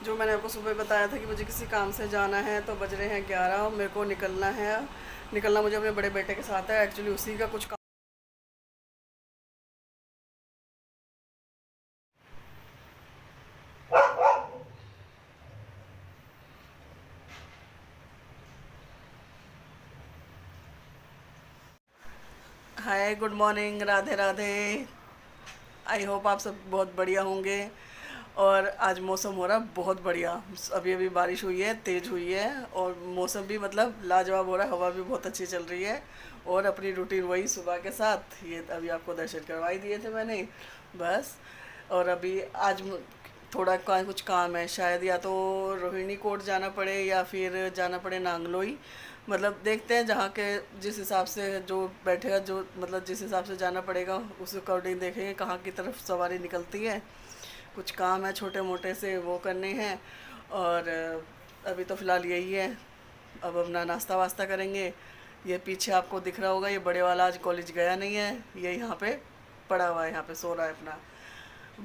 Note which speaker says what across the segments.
Speaker 1: जो मैंने आपको सुबह बताया था कि मुझे किसी काम से जाना है, तो बज रहे हैं 11 और मेरे को निकलना है। निकलना मुझे अपने बड़े बेटे के साथ है, एक्चुअली उसी का कुछ काम। Hi, good morning, Radhe Radhe. I hope आप सब बहुत बढ़िया होंगे। और आज मौसम हो रहा है बहुत बढ़िया। अभी अभी बारिश हुई है, तेज़ हुई है, और मौसम भी मतलब लाजवाब हो रहा है, हवा भी बहुत अच्छी चल रही है। और अपनी रूटीन वही सुबह के साथ, ये अभी आपको दर्शन करवा ही दिए थे मैंने, बस। और अभी आज थोड़ा कुछ काम है, शायद या तो रोहिणी कोट जाना पड़े या फिर जाना पड़े नांगलोई। मतलब देखते हैं, जहाँ के जिस हिसाब से जो बैठेगा, जो मतलब जिस हिसाब से जाना पड़ेगा उस अकॉर्डिंग देखेंगे कहाँ की तरफ सवारी निकलती है। कुछ काम है छोटे मोटे से, वो करने हैं। और अभी तो फ़िलहाल यही है। अब अपना नाश्ता वास्ता करेंगे। ये पीछे आपको दिख रहा होगा, ये बड़े वाला आज कॉलेज गया नहीं है, ये यहाँ पे पड़ा हुआ है, यहाँ पे सो रहा है अपना।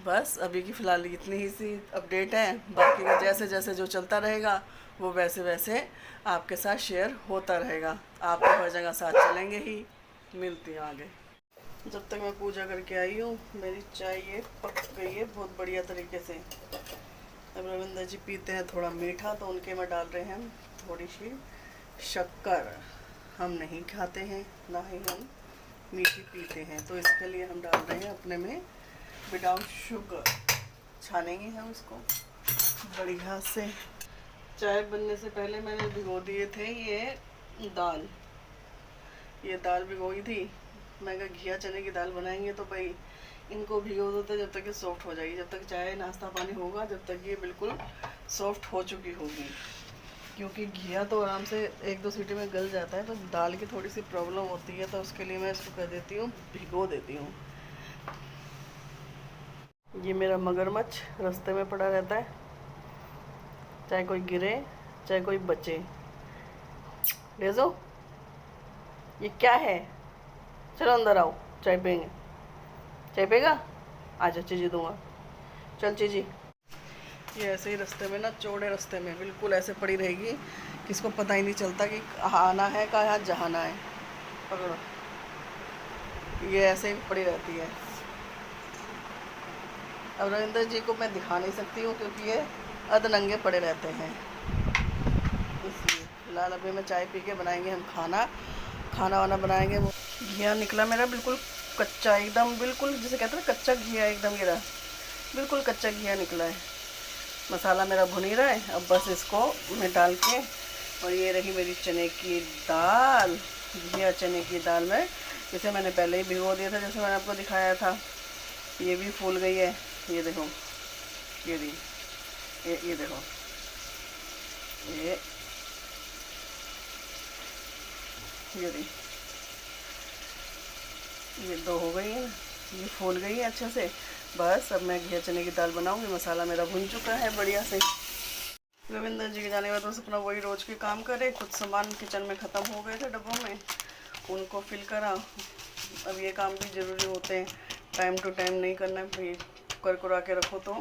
Speaker 1: बस अभी की फ़िलहाल इतनी ही सी अपडेट है। बाकी का जैसे जैसे जो चलता रहेगा वो वैसे वैसे आपके साथ शेयर होता रहेगा। आप तो हर जगह साथ चलेंगे ही। मिलती हूँ आगे। जब तक मैं पूजा करके आई हूँ, मेरी चाय ये पक गई है बहुत बढ़िया तरीके से। अब रविंद्र जी पीते हैं थोड़ा मीठा, तो उनके में डाल रहे हैं हम थोड़ी सी शक्कर। हम नहीं खाते हैं, ना ही हम मीठी पीते हैं, तो इसके लिए हम डाल रहे हैं अपने में विदाउट शुगर। छानेंगे हम इसको बढ़िया से। चाय बनने से पहले मैंने भिगो दिए थे ये दाल। ये दाल भिगोई थी। मैं कहा घिया चने की दाल बनाएंगे, तो भाई इनको भिगो देते जब तक ये सॉफ्ट हो जाएगी। जब तक चाय नाश्ता पानी होगा, जब तक ये बिल्कुल सॉफ्ट हो चुकी होगी। क्योंकि घिया तो आराम से एक दो सीटी में गल जाता है, तो दाल की थोड़ी सी प्रॉब्लम होती है, तो उसके लिए मैं इसको कर देती हूँ, भिगो देती हूँ। ये मेरा मगरमच्छ रास्ते में पड़ा रहता है, चाहे कोई गिरे चाहे कोई बचे। ले जाओ, ये क्या है? चलो अंदर आओ, चाय पियेंगे। चाय पिएगा? आ जाओ, चीज़ी दूंगा। चल चीज़ी। ये ऐसे ही रास्ते में ना, चौड़े रास्ते में बिल्कुल ऐसे पड़ी रहेगी, किसको पता ही नहीं चलता कि आना है कहाँ, जहाना है। पकड़ो, ये ऐसे ही पड़ी रहती है। अब रविंद्र जी को मैं दिखा नहीं सकती हूँ, क्योंकि ये अधनंगे पड़े रहते हैं, इसलिए। फिलहाल अभी मैं चाय पी के बनाएंगे हम खाना। खाना वाना बनाएंगे। वो घिया निकला मेरा बिल्कुल कच्चा, एकदम बिल्कुल जिसे कहते हैं ना कच्चा घिया, एकदम गिरा, बिल्कुल कच्चा घिया निकला है। मसाला मेरा भुन ही रहा है, अब बस इसको मैं डाल के। और ये रही मेरी चने की दाल, घिया चने की दाल में। इसे मैंने पहले ही भिगो दिया था, जैसे मैंने आपको दिखाया था। ये भी फूल गई है, ये देखो, ये दी, ये देखो, ये दी, ये दो हो गई है ना, ये फूल गई है अच्छे से। बस अब मैं घिया चने की दाल बनाऊंगी। मसाला मेरा भुन चुका है बढ़िया से। रविंद्र जी के जाने के बाद बस अपना वही रोज़ के काम करे। कुछ सामान किचन में ख़त्म हो गए थे डब्बों में, उनको फिल करा। अब ये काम भी ज़रूरी होते हैं, टाइम टू टाइम नहीं करना भाई, कर कुरा के रखो तो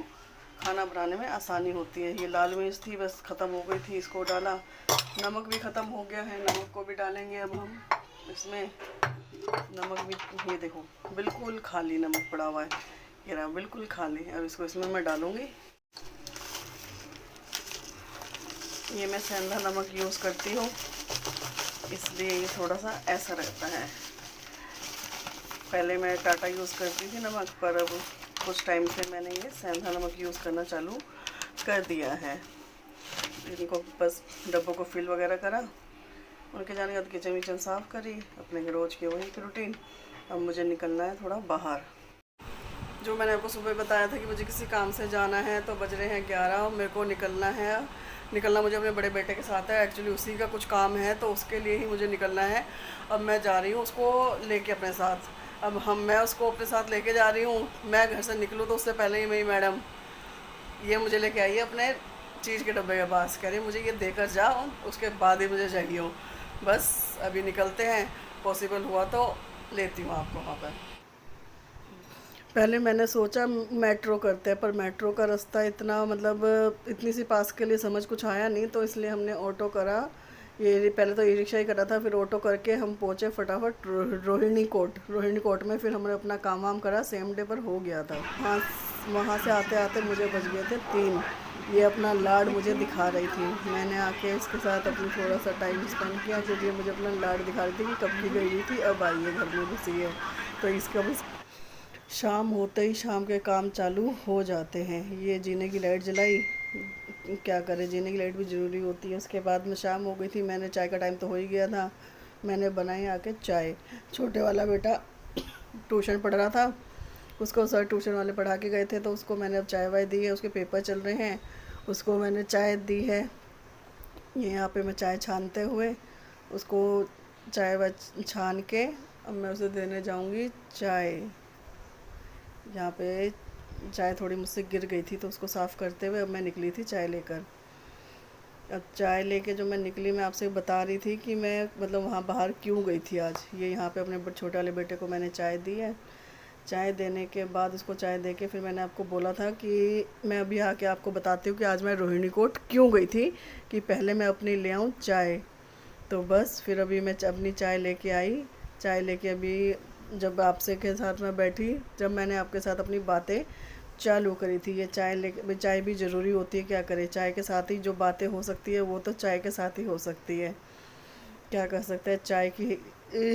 Speaker 1: खाना बनाने में आसानी होती है। ये लाल मिर्च थी, बस ख़त्म हो गई थी, इसको डाला। नमक भी ख़त्म हो गया है, नमक को भी डालेंगे अब हम इसमें। नमक भी ये देखो बिल्कुल खाली नमक पड़ा हुआ है, ये रहा बिल्कुल खाली। अब इसको इसमें मैं डालूँगी। ये मैं सेंधा नमक यूज़ करती हूँ, इसलिए ये थोड़ा सा ऐसा रहता है। पहले मैं टाटा यूज़ करती थी नमक, पर अब कुछ टाइम से मैंने ये सेंधा नमक यूज़ करना चालू कर दिया है। इनको बस डब्बों को फिल वगैरह करा, उनके जाने के बाद किचन विचन साफ़ करी, अपने रोज़ के वही रूटीन। अब मुझे निकलना है थोड़ा बाहर। जो मैंने आपको सुबह बताया था कि मुझे किसी काम से जाना है, तो बज रहे हैं 11 और मेरे को निकलना है। निकलना मुझे अपने बड़े बेटे के साथ है, एक्चुअली उसी का कुछ काम है, तो उसके लिए ही मुझे निकलना है। अब मैं जा रही हूँ उसको लेके अपने साथ। अब मैं उसको अपने साथ लेके जा रही हूँ। मैं घर से निकलूँ तो उससे पहले ही मेरी मैडम ये मुझे लेके आई है अपने चीज़ के डब्बे के पास, कह रही मुझे ये देकर जाओ, उसके बाद ही मुझे चाहिए हो। बस अभी निकलते हैं, पॉसिबल हुआ तो लेती हूँ आपको वहाँ पर। पहले मैंने सोचा मेट्रो करते हैं, पर मेट्रो का रास्ता इतना मतलब इतनी सी पास के लिए समझ कुछ आया नहीं, तो इसलिए हमने ऑटो करा। ये पहले तो ई रिक्शा ही करा था, फिर ऑटो करके हम पहुँचे फटाफट रोहिणी कोट। रोहिणी कोट में फिर हमने अपना काम वाम करा, सेम डे पर हो गया था। हाँ, वहाँ से आते आते मुझे बज गए थे 3। ये अपना लाड मुझे दिखा रही थी, मैंने आके इसके साथ अपनी थोड़ा सा टाइम स्पेंड किया, क्योंकि मुझे अपना लाड दिखा रही थी कि कब की गई हुई थी, अब आई है, घर में घुसी है। तो इसका बस शाम होते ही शाम के काम चालू हो जाते हैं। ये जीने की लाइट जलाई, क्या करें, जीने की लाइट भी ज़रूरी होती है। उसके बाद में शाम हो गई थी, मैंने चाय का टाइम तो हो ही गया था, मैंने बनाई आके चाय। छोटे वाला बेटा ट्यूशन पढ़ रहा था, उसको सर ट्यूशन वाले पढ़ा के गए थे, तो उसको मैंने अब चाय वाय दी है। उसके पेपर चल रहे हैं, उसको मैंने चाय दी है। ये यहाँ पे मैं चाय छानते हुए उसको चाय वाय छान के अब मैं उसे देने जाऊँगी चाय। यहाँ पे चाय थोड़ी मुझसे गिर गई थी, तो उसको साफ़ करते हुए अब मैं निकली थी चाय लेकर। अब चाय लेके जो मैं निकली, मैं आपसे बता रही थी कि मैं मतलब वहाँ बाहर क्यों गई थी आज। ये यहाँ पे अपने छोटे वाले बेटे को मैंने चाय दी है। चाय देने के बाद उसको चाय दे के फिर मैंने आपको बोला था कि मैं अभी आके आपको बताती हूँ कि आज मैं रोहिणी कोट क्यों गई थी, कि पहले मैं अपनी ले आऊँ चाय। तो बस फिर अभी मैं अपनी चाय लेके आई। चाय लेके अभी जब आपसे के साथ मैं बैठी, जब मैंने आपके साथ अपनी बातें चालू करी थी, ये चाय भी ज़रूरी होती है, क्या करें, चाय के साथ ही जो बातें हो सकती है वो तो चाय के साथ ही हो सकती है। क्या कर सकते हैं, चाय की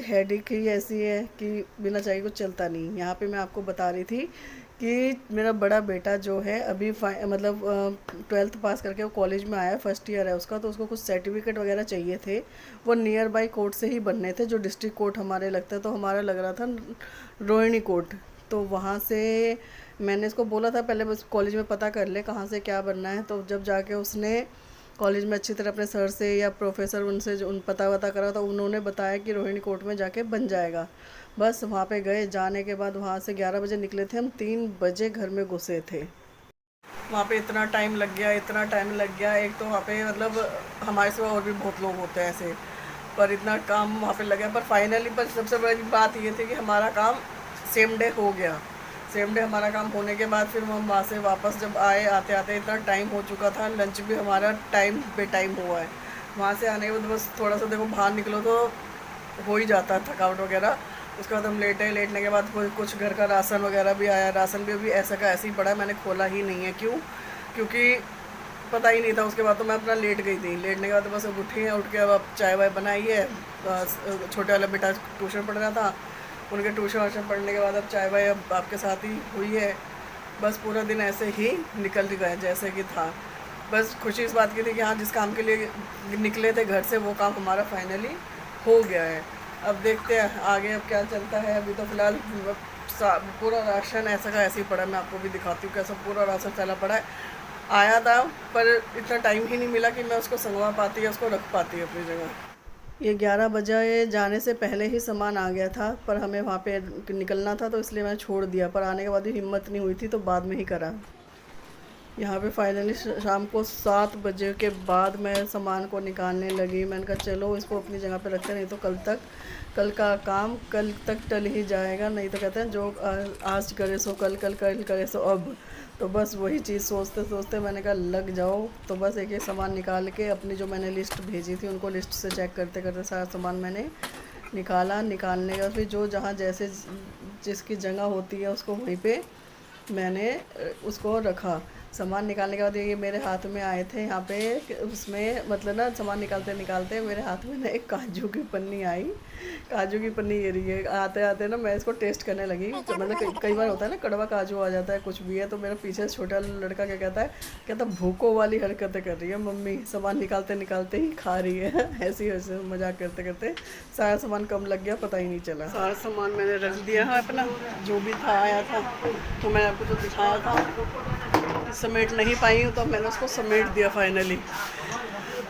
Speaker 1: हेडेक ही ऐसी है कि बिना चाय को चलता नहीं। यहाँ पे मैं आपको बता रही थी कि मेरा बड़ा बेटा जो है अभी मतलब 12th पास करके वो कॉलेज में आया, फर्स्ट ईयर है उसका, तो उसको कुछ सर्टिफिकेट वगैरह चाहिए थे। वो नियर बाई कोर्ट से ही बनने थे, जो डिस्ट्रिक्ट कोर्ट हमारे लगता है, तो हमारा लग रहा था रोहिणी कोर्ट। तो वहाँ से मैंने इसको बोला था पहले बस कॉलेज में पता कर ले कहाँ से क्या बनना है। तो जब जाके उसने कॉलेज में अच्छी तरह अपने सर से या प्रोफेसर उनसे जो पता वता करा, तो उन्होंने बताया कि रोहिणी कोर्ट में जाके बन जाएगा। बस वहाँ पे गए, जाने के बाद वहाँ से 11 बजे निकले थे हम, 3 बजे घर में घुसे थे। वहाँ पे इतना टाइम लग गया, इतना टाइम लग गया। एक तो वहाँ पे मतलब हमारे सिवा और भी बहुत लोग होते हैं ऐसे, पर इतना काम वहाँ पे लगा। पर फाइनली पर सबसे बड़ी बात ये थी कि हमारा काम सेम डे हो गया। सेम डे हमारा काम होने के बाद फिर हम वहाँ से वापस जब आए, आते आते इतना टाइम हो चुका था, लंच भी हमारा टाइम बे टाइम हुआ है। वहाँ से आने के बाद बस थोड़ा सा देखो बाहर निकलो तो हो ही जाता है थकावट वगैरह। उसके बाद हम लेटे, लेटने के बाद कुछ घर का राशन वगैरह भी आया। राशन भी अभी ऐसा का ऐसे ही पड़ा है, मैंने खोला ही नहीं है। क्यों? क्योंकि पता ही नहीं था। उसके बाद तो मैं अपना लेट गई थी। लेटने के बाद तो बस अब उठी है, उठ के अब चाय वाय बनाई है। छोटे वाला बेटा ट्यूशन पढ़ रहा था, उनके ट्यूशन वाशन पढ़ने के बाद अब चाय वाय अब आपके साथ ही हुई है। बस पूरा दिन ऐसे ही निकल गया जैसे कि था। बस खुशी इस बात की थी कि हाँ, जिस काम के लिए निकले थे घर से वो काम हमारा फाइनली हो गया है। अब देखते हैं आगे अब क्या चलता है। अभी तो फ़िलहाल पूरा राशन ऐसा का ऐसे ही पड़ा है। मैं आपको भी दिखाती हूँ कैसा पूरा राशन फैला पड़ा है। आया था पर इतना टाइम ही नहीं मिला कि मैं उसको संगवा पाती या उसको रख पाती अपनी जगह। ये 11 बजे जाने से पहले ही सामान आ गया था, पर हमें वहाँ पे निकलना था, तो इसलिए मैं छोड़ दिया। पर आने के बाद भी हिम्मत नहीं हुई थी, तो बाद में ही करा। यहाँ पे फाइनली शाम को 7 बजे के बाद मैं सामान को निकालने लगी। मैंने कहा चलो इसको अपनी जगह पे रखते, नहीं तो कल का काम कल तक टल ही जाएगा। नहीं तो कहते हैं जो आज करे सो कल, कल करे सो अब। तो बस वही चीज़ सोचते सोचते मैंने कहा लग जाओ। तो बस एक एक सामान निकाल के अपनी जो मैंने लिस्ट भेजी थी उनको लिस्ट से चेक करते करते सारा सामान मैंने निकाला। निकालने का फिर जो जहाँ जैसे जिसकी जगह होती है उसको वहीं पे मैंने उसको रखा। सामान निकालने के बाद ये मेरे हाथ में आए थे यहाँ पे, उसमें मतलब ना सामान निकालते निकालते मेरे हाथ में ना एक काजू की पन्नी आई। काजू की पन्नी ये रही है। आते आते ना मैं इसको टेस्ट करने लगी। मतलब कई बार होता है ना कड़वा काजू आ जाता है कुछ भी है, तो मेरा पीछे छोटा लड़का क्या कहता भूखों वाली हरकतें कर रही है मम्मी, सामान निकालते निकालते ही खा रही है। ऐसे ऐसे मजाक करते करते सारा सामान कम लग गया, पता ही नहीं चला। सारा सामान मैंने रख दिया है अपना, जो भी था आया था। तो मैं आपको जो दिखाया था समेट नहीं पाई हूँ, तो मैंने उसको समेट दिया फाइनली।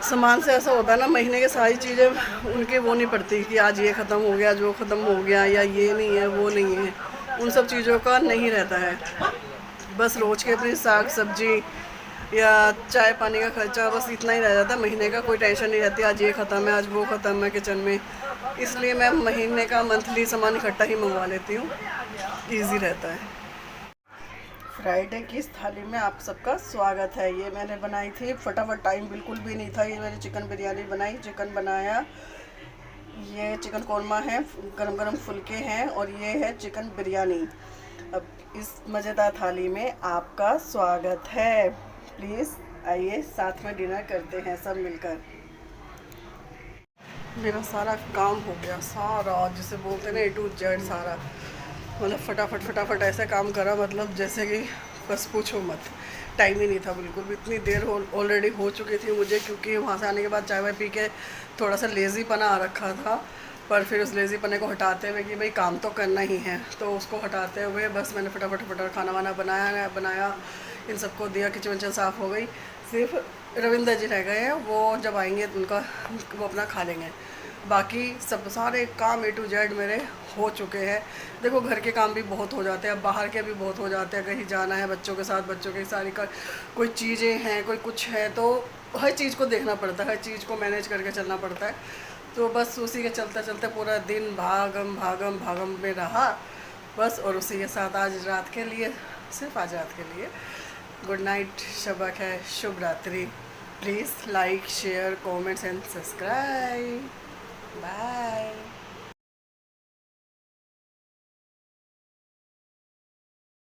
Speaker 1: सामान से ऐसा होता है ना, महीने के सारी चीज़ें उनके वो नहीं पड़ती कि आज ये ख़त्म हो गया, आज वो ख़त्म हो गया, या ये नहीं है वो नहीं है। उन सब चीज़ों का नहीं रहता है। बस रोज़ के अपनी साग सब्जी या चाय पानी का खर्चा बस इतना ही रह जाता है। महीने का कोई टेंशन नहीं रहती आज ये ख़त्म है, आज वो ख़त्म है किचन में। इसलिए मैं महीने का मंथली सामान इकट्ठा ही मंगवा लेती हूँ, ईजी रहता है। फ्राइडे की इस थाली में आप सबका स्वागत है। ये मैंने बनाई थी फटाफट, टाइम बिल्कुल भी नहीं था। ये मैंने चिकन बिरयानी बनाई, चिकन बनाया, ये चिकन कौरमा है, गरम गरम फुलके हैं, और ये है चिकन बिरयानी। अब इस मज़ेदार थाली में आपका स्वागत है। प्लीज़ आइए, साथ में डिनर करते हैं सब मिलकर। मेरा सारा काम हो गया, सारा जिसे बोलते हैं ना A to Z सारा, मतलब फटाफट फटाफट ऐसे काम करा, मतलब जैसे कि बस पूछो मत। टाइम ही नहीं था बिल्कुल भी। इतनी देर ऑलरेडी हो चुकी थी मुझे, क्योंकि वहाँ से आने के बाद चाय वाय पी के थोड़ा सा लेज़ीपना आ रखा था। पर फिर उस लेज़ीपने को हटाते हुए कि भाई काम तो करना ही है, तो उसको हटाते हुए बस मैंने फटाफट फटाफट खाना वाना बनाया, इन सबको दिया, किचन विचन साफ़ हो गई। सिर्फ रविंदर जी रह गए हैं, वो जब आएंगे तो उनका वो अपना खा लेंगे। बाकी सब सारे काम A to Z मेरे हो चुके हैं। देखो घर के काम भी बहुत हो जाते हैं, अब बाहर के भी बहुत हो जाते हैं, कहीं जाना है बच्चों के साथ, बच्चों की सारी का कोई चीज़ें हैं, कोई कुछ है, तो हर चीज़ को देखना पड़ता है, हर चीज़ को मैनेज करके चलना पड़ता है। तो बस उसी के चलते चलते पूरा दिन भागम भागम भागम में रहा बस। और उसी के साथ आज रात के लिए, सिर्फ आज रात के लिए गुड नाइट, शब है, शुभ रात्रि। Please like, share, comments and subscribe. Bye.